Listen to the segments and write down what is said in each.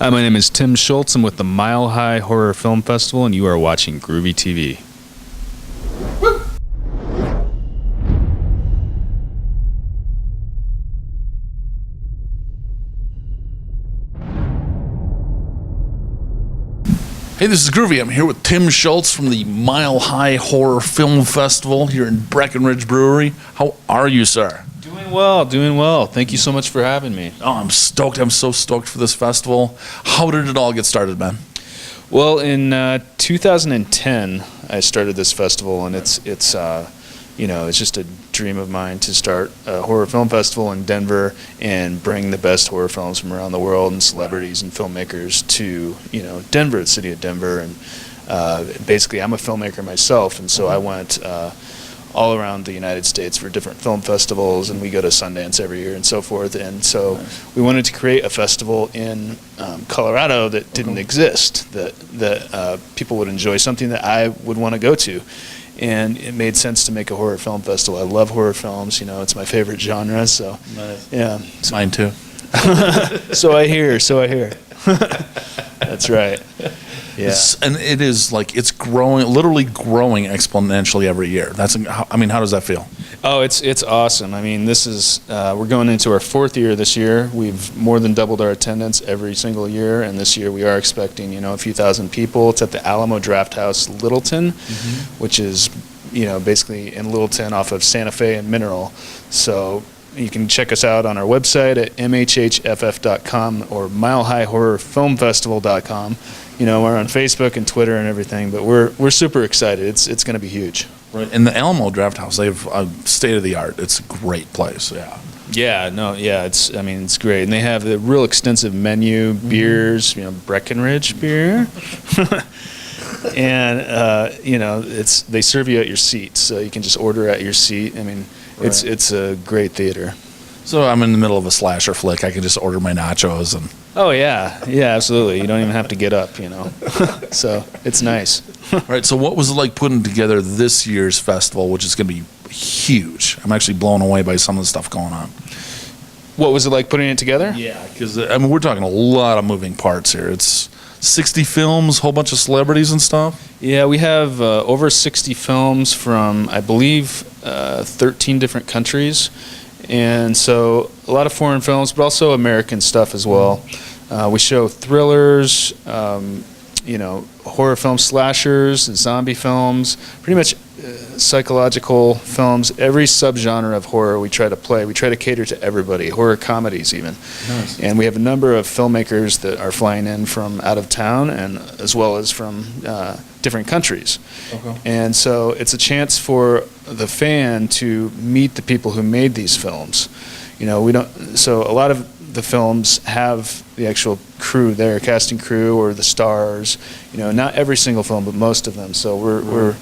Hi, my name is Tim Schultz. I'm with the Mile High Horror Film Festival, and you are watching Groovey.TV. Hey, this is Groovy. I'm here with Tim Schultz from the Mile High Horror Film Festival here in Breckenridge Brewery. How are you, sir? Doing well. Thank you so much for having me. Oh, I'm stoked. I'm so stoked for this festival. How did it all get started, man? Well, in 2010, I started this festival, and it's just a dream of mine to start a horror film festival in Denver and bring the best horror films from around the world and celebrities and filmmakers to Denver, the city of Denver. And basically, I'm a filmmaker myself, and so I went all around the United States for different film festivals, and we go to Sundance every year and so forth. And so we wanted to create a festival in Colorado that didn't exist, that people would enjoy, something that I would want to go to. And it made sense to make a horror film festival. I love horror films. It's my favorite genre. So, nice. Yeah. So, mine too. So I hear. That's right. Yeah. And it is like it's growing, literally growing exponentially every year. How does that feel? Oh, it's awesome. I mean, this is we're going into our fourth year this year. We've more than doubled our attendance every single year, and this year we are expecting a few thousand people. It's at the Alamo Drafthouse, Littleton, which is basically in Littleton off of Santa Fe and Mineral. So you can check us out on our website at mhhff.com or milehighhorrorfilmfestival.com. We're on Facebook and Twitter and everything, but we're super excited. It's going to be huge. Right. And the Alamo Drafthouse, they have state of the art. It's a great place. Yeah. It's great, and they have a real extensive menu, beers, Breckenridge beer, and they serve you at your seat, so you can just order at your seat. I mean, it's a great theater. So I'm in the middle of a slasher flick. I can just order my nachos and. Oh yeah, absolutely. You don't even have to get up, So it's nice. Right. So what was it like putting together this year's festival, which is going to be huge? I'm actually blown away by some of the stuff going on. What was it like putting it together? Yeah, because we're talking a lot of moving parts here. It's 60 films, whole bunch of celebrities and stuff. Yeah, we have over 60 films from, I believe, 13 different countries. And so a lot of foreign films, but also American stuff as well. We show thrillers, horror films, slashers, zombie films, pretty much psychological films. Every subgenre of horror we try to play. We try to cater to everybody, horror comedies even. Nice. And we have a number of filmmakers that are flying in from out of town and as well as from different countries. Okay. And so it's a chance for the fan to meet the people who made these films. So a lot of the films have the actual crew there, casting crew or the stars. Not every single film, but most of them. So we're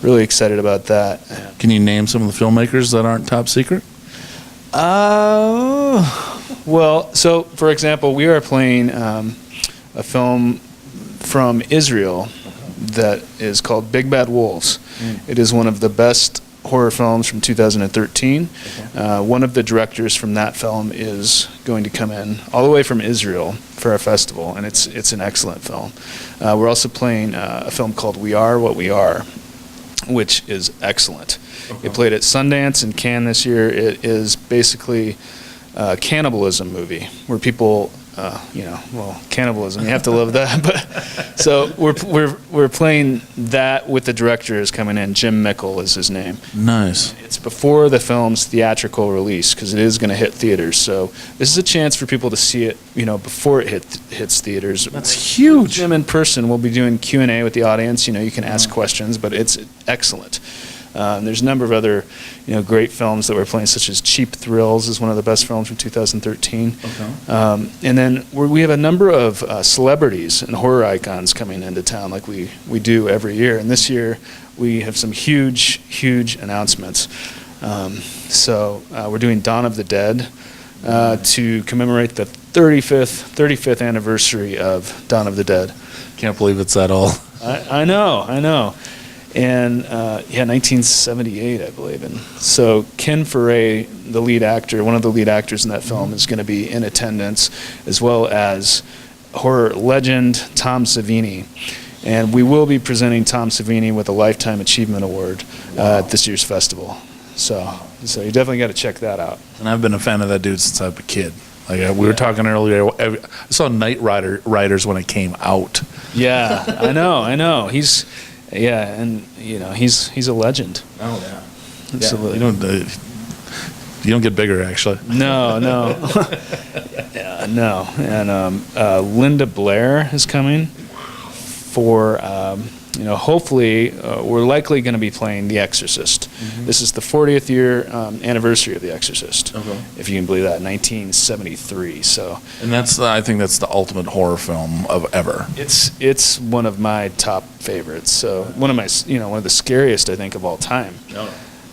really excited about that. Can you name some of the filmmakers that aren't top secret? Well, so for example, we are playing a film from Israel that is called Big Bad Wolves. It is one of the best horror films from 2013. One of the directors from that film is going to come in all the way from Israel for our festival, and it's an excellent film. We're also playing a film called We Are What We Are, which is excellent. It played at Sundance and Cannes this year. It is basically a cannibalism movie where people cannibalism, you have to love that. But so we're playing that with the director is coming in. Jim Mickle is his name. Nice. It's before the film's theatrical release because it is going to hit theaters. So this is a chance for people to see it, before it hits theaters. That's huge. Jim in person. We'll be doing Q&A with the audience. You can ask questions, but it's excellent. There's a number of other, great films that we're playing, such as Cheap Thrills is one of the best films from 2013. Okay. And then we have a number of celebrities and horror icons coming into town, like we do every year. And this year we have some huge announcements. So we're doing Dawn of the Dead to commemorate the 35th anniversary of Dawn of the Dead. Can't believe it's that old. I know. And 1978, I believe. And so Ken Foray, one of the lead actors in that film, is going to be in attendance, as well as horror legend Tom Savini. And we will be presenting Tom Savini with a Lifetime Achievement Award at this year's festival. So you definitely got to check that out. And I've been a fan of that dude since I was a kid. Like we were talking earlier, I saw Knight Riders when it came out. Yeah, I know. He's he's a legend. Oh yeah. Absolutely. You don't get bigger, actually. No. Yeah, no. And Linda Blair is coming for, hopefully, we're likely going to be playing The Exorcist. Mm-hmm. This is the 40th year anniversary of The Exorcist, if you can believe that, 1973. So, and I think that's the ultimate horror film of ever. It's one of my top favorites. So one of the scariest, I think, of all time.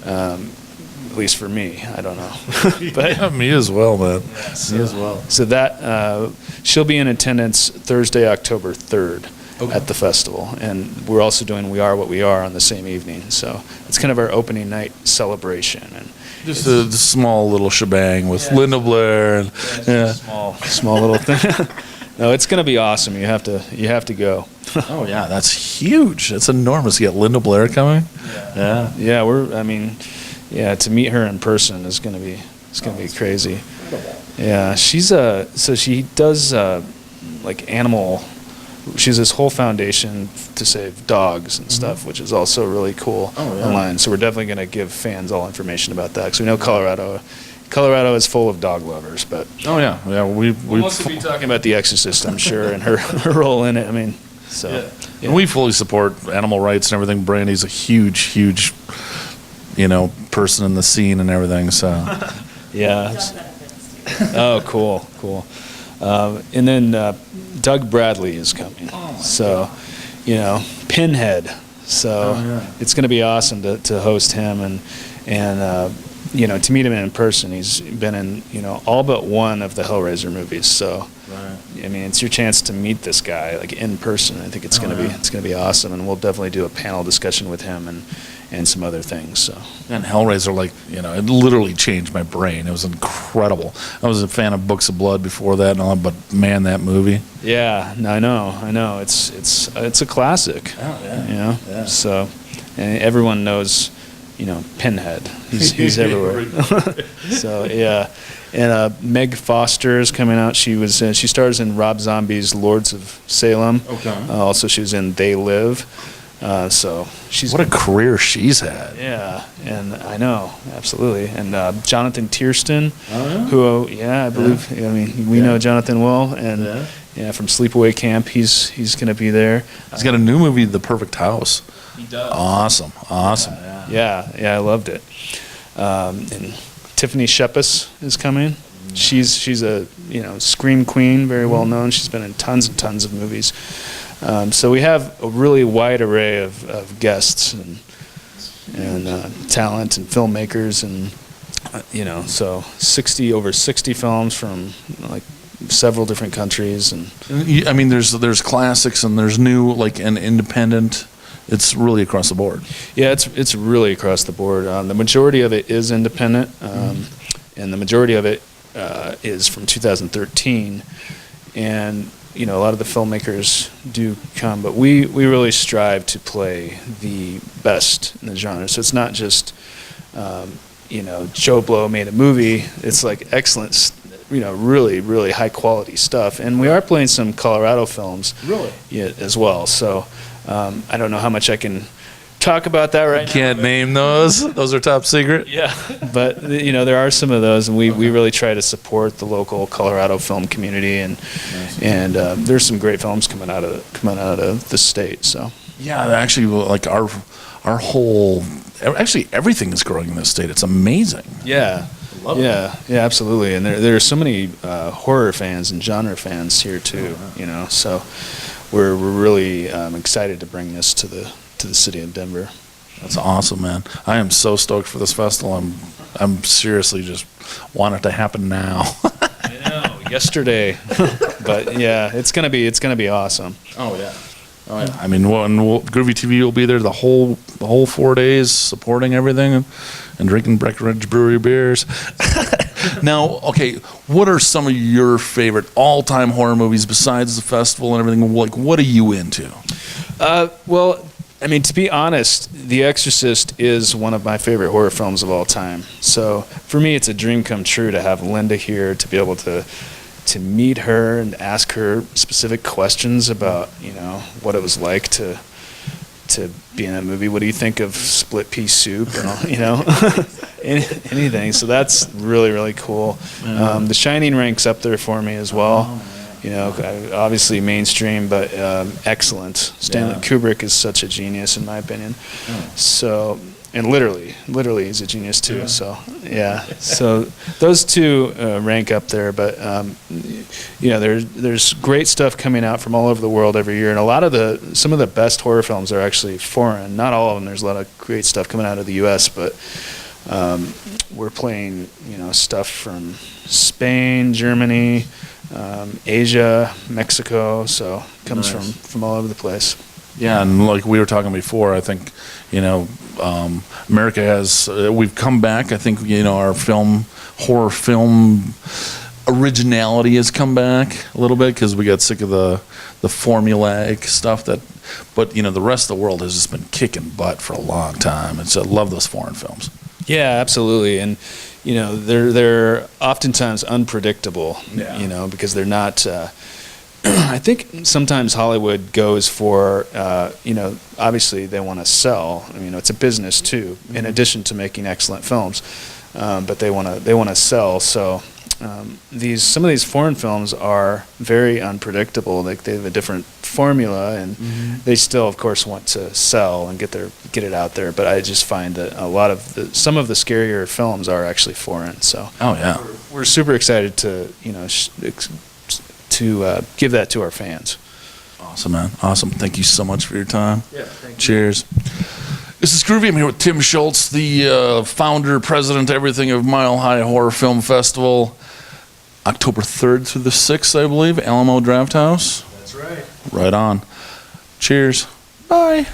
At least for me, I don't know. But yeah, me as well, man. Me as well. So that she'll be in attendance Thursday, October 3rd at the festival, and we're also doing We Are What We Are on the same evening. So it's kind of our opening night celebration, and just a small little shebang with Linda Blair and small little thing. No, it's going to be awesome. You have to go. Oh yeah, that's huge. That's enormous. You got Linda Blair coming. Yeah, to meet her in person is going to be crazy. Yeah, she does like animal. She has this whole foundation to save dogs and stuff, which is also really cool online. So we're definitely going to give fans all information about that, because we know Colorado is full of dog lovers. But we'll also be talking about The Exorcist, I'm sure, and her role in it. I mean, and we fully support animal rights and everything. Brandy's a huge person in the scene and everything. So yeah. Oh, cool. And then Doug Bradley is coming. Pinhead. So it's going to be awesome to host him and to meet him in person. He's been in all but one of the Hellraiser movies. So I mean, it's your chance to meet this guy like in person. I think it's going to be awesome, and we'll definitely do a panel discussion with him and some other things. So. And Hellraiser, it literally changed my brain. It was incredible. I was a fan of Books of Blood before that and all, but man, that movie. Yeah, I know. It's a classic. Oh yeah. Yeah. So, and everyone knows, Pinhead. He's everywhere. So yeah. And Meg Foster is coming out. She stars in Rob Zombie's Lords of Salem. Okay. Also, she was in They Live. So she's what a career she's had. Yeah, and I know, absolutely. And Jonathan Tiersten, who I believe. I mean, we know Jonathan well, and from Sleepaway Camp, he's going to be there. He's got a new movie, The Perfect House. He does. Awesome. Yeah, I loved it. And Tiffany Shepis is coming. She's a scream queen, very well known. She's been in tons and tons of movies. So we have a really wide array of guests and talent and filmmakers, and so over 60 films from like several different countries. And I mean, there's classics and there's new and independent. It's really across the board. Yeah, it's really across the board. The majority of it is independent, and the majority of it is from 2013, and a lot of the filmmakers do come, but we really strive to play the best in the genre. So it's not just Joe Blow made a movie. It's like excellent, really, really high quality stuff. And we are playing some Colorado films as well. So I don't know how much I can talk about that right now. Can't name those. Those are top secret. Yeah, but there are some of those, and we really try to support the local Colorado film community, and there's some great films coming out of the state. So yeah, actually, our whole everything is growing in this state. It's amazing. Yeah. Yeah, absolutely. And there are so many horror fans and genre fans here too. So we're really excited to bring this to the city of Denver. That's awesome, man. I am so stoked for this festival. I'm seriously just want it to happen now. I know, yesterday. But yeah, it's gonna be awesome. Oh yeah. I mean, Groovey.TV will be there the whole 4 days, supporting everything and drinking Breckenridge Brewery beers. Now, okay, what are some of your favorite all-time horror movies besides the festival and everything? Like, what are you into? Well, I mean, to be honest, The Exorcist is one of my favorite horror films of all time. So for me, it's a dream come true to have Linda here, to be able to meet her and ask her specific questions about, you know, what it was like to be in that movie. What do you think of split pea soup? And, you know, anything. So that's really, really cool. The Shining ranks up there for me as well. You know, obviously mainstream, but excellent. Stanley Kubrick is such a genius, in my opinion. So, and literally, he's a genius too. Yeah. So, yeah. So those two rank up there. But you know, there's great stuff coming out from all over the world every year, and some of the best horror films are actually foreign. Not all of them. There's a lot of great stuff coming out of the U.S., but we're playing, you know, stuff from Spain, Germany. Asia, Mexico, so it comes from all over the place. Yeah, and like we were talking before, I think, you know, America has, we've come back. I think, you know, our horror film originality has come back a little bit because we got sick of the formulaic stuff but, you know, the rest of the world has just been kicking butt for a long time. And so I love those foreign films. Yeah, absolutely. And, you know, they're oftentimes unpredictable, you know, because they're not, I think sometimes Hollywood goes for, you know, obviously they want to sell. I mean, you know, it's a business too, in addition to making excellent films, but they want to sell. So some of these foreign films are very unpredictable. Like they have a different formula, and they still, of course, want to sell and get it out there. But I just find that some of the scarier films are actually foreign. So we're super excited to, you know, to give that to our fans. Awesome, man. Awesome. Thank you so much for your time. Yeah. Thank you. Cheers. This is Groovy. I'm here with Tim Schultz, the founder, president, everything of Mile High Horror Film Festival. October 3rd through the 6th, I believe, Alamo Draft House. That's right. Right on. Cheers. Bye.